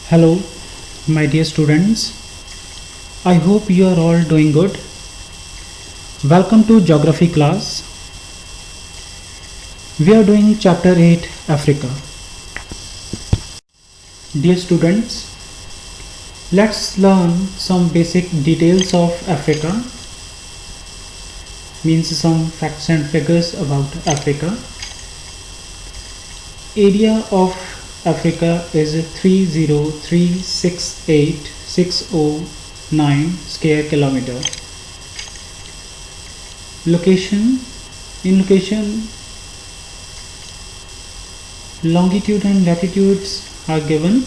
Hello, my dear students. I hope you are all doing good. Welcome to Geography class. We are doing Chapter 8 Africa. Dear students, let's learn some basic details of Africa, means some facts and figures about Africa. Area of Africa is 30368,609 square kilometer. Location, longitude and latitudes are given.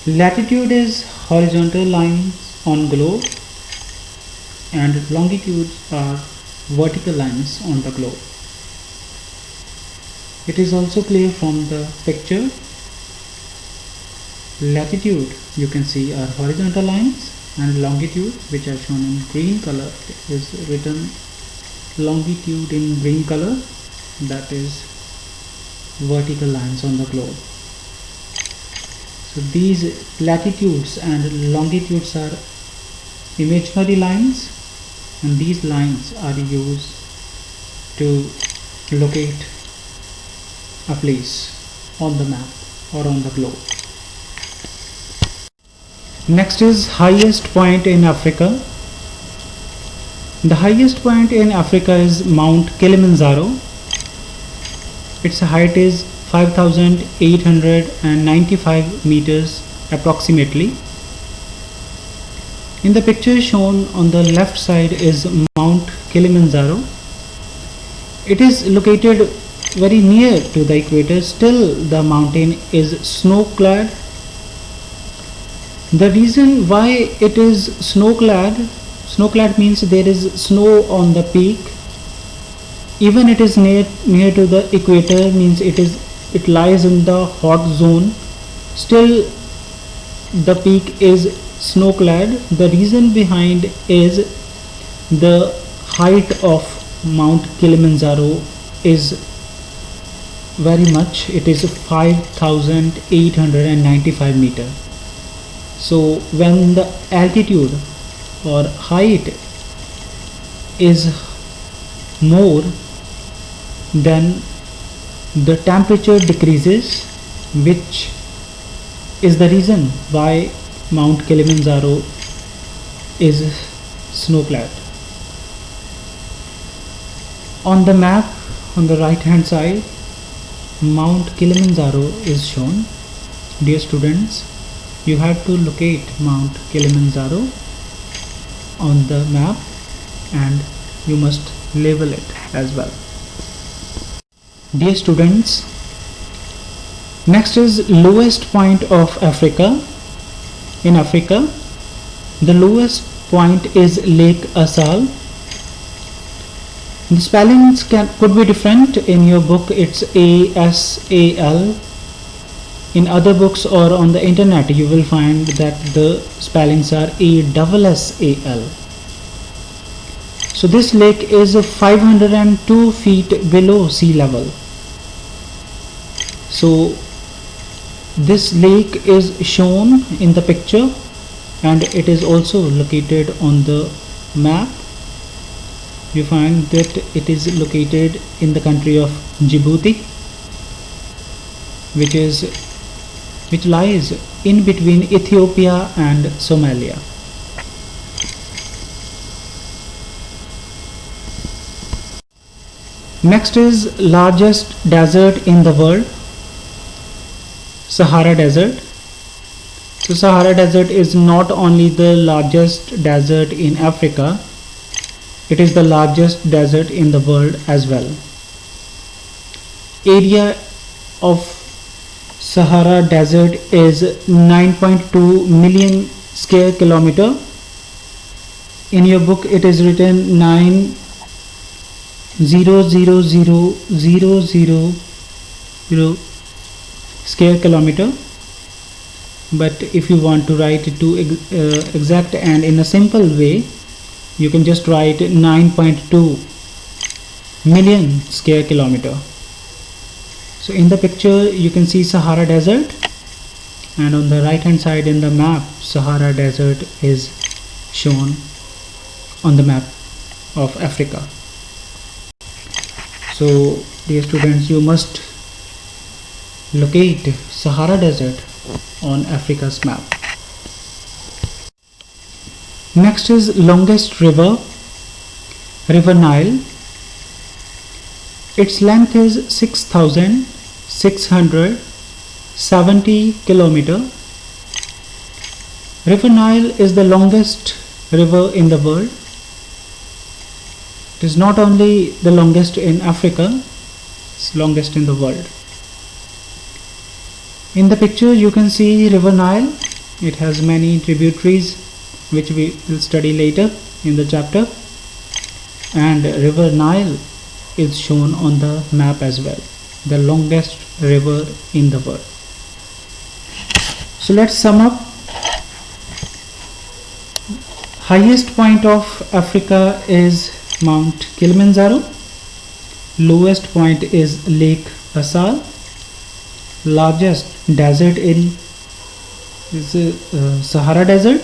Latitude is horizontal lines on globe and longitudes are vertical lines on the globe. It is also clear from the picture. Latitude, you can see, are horizontal lines, and longitude, which are shown in green color, is written longitude in green color, that is vertical lines on the globe. So these latitudes and longitudes are imaginary lines, and these lines are used to locate a place on the map or on the globe. Next is highest point in Africa. The highest point in Africa is Mount Kilimanjaro. Its height is 5,895 meters approximately. In the picture shown on the left side is Mount Kilimanjaro. It is located very near to the equator. Still the mountain is snow clad. The reason why it is snow clad means there is snow on the peak. Even it is near to the equator, means it lies in the hot zone. Still the peak is snow clad. The reason behind is the height of Mount Kilimanjaro is very much. It is 5,895 meter. So when the altitude or height is more, then the temperature decreases, which is the reason why Mount Kilimanjaro is snow clad. On the map on the right hand side, Mount Kilimanjaro is shown. Dear students, you have to locate Mount Kilimanjaro on the map and you must label it as well. Dear students, next is lowest point of Africa. In Africa, the lowest point is Lake Assal. The spellings could be different. In your book it's ASAL. In other books or on the internet you will find that the spellings are ASSAL. So this lake is 502 feet below sea level. So this lake is shown in the picture and it is also located on the map. You find that it is located in the country of Djibouti, which lies in between Ethiopia and Somalia. Next is largest desert in the world, Sahara Desert. So Sahara Desert is not only the largest desert in Africa, it is the largest desert in the world as well. Area of Sahara Desert is 9.2 million square kilometer. In your book it is written 9,000,000 square kilometer, but if you want to write it to exact and in a simple way, you can just write 9.2 million square kilometer. So in the picture you can see Sahara Desert and on the right hand side in the map, Sahara Desert is shown on the map of Africa. So dear students, you must locate Sahara Desert on Africa's map. Next is longest river, River Nile. Its length is 6,670 kilometer. River Nile is the longest river in the world. It is not only the longest in Africa, it's longest in the world. In the picture you can see River Nile. It has many tributaries which we will study later in the chapter, and River Nile is shown on the map as well, the longest river in the world. So let's sum up. Highest point of Africa is Mount Kilimanjaro. Lowest point is Lake Assal. Largest desert is Sahara Desert,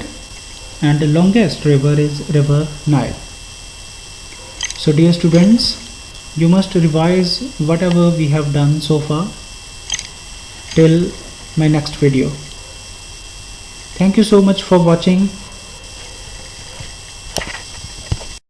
and the longest river is River Nile. So dear students, you must revise whatever we have done so far till my next video. Thank you so much for watching.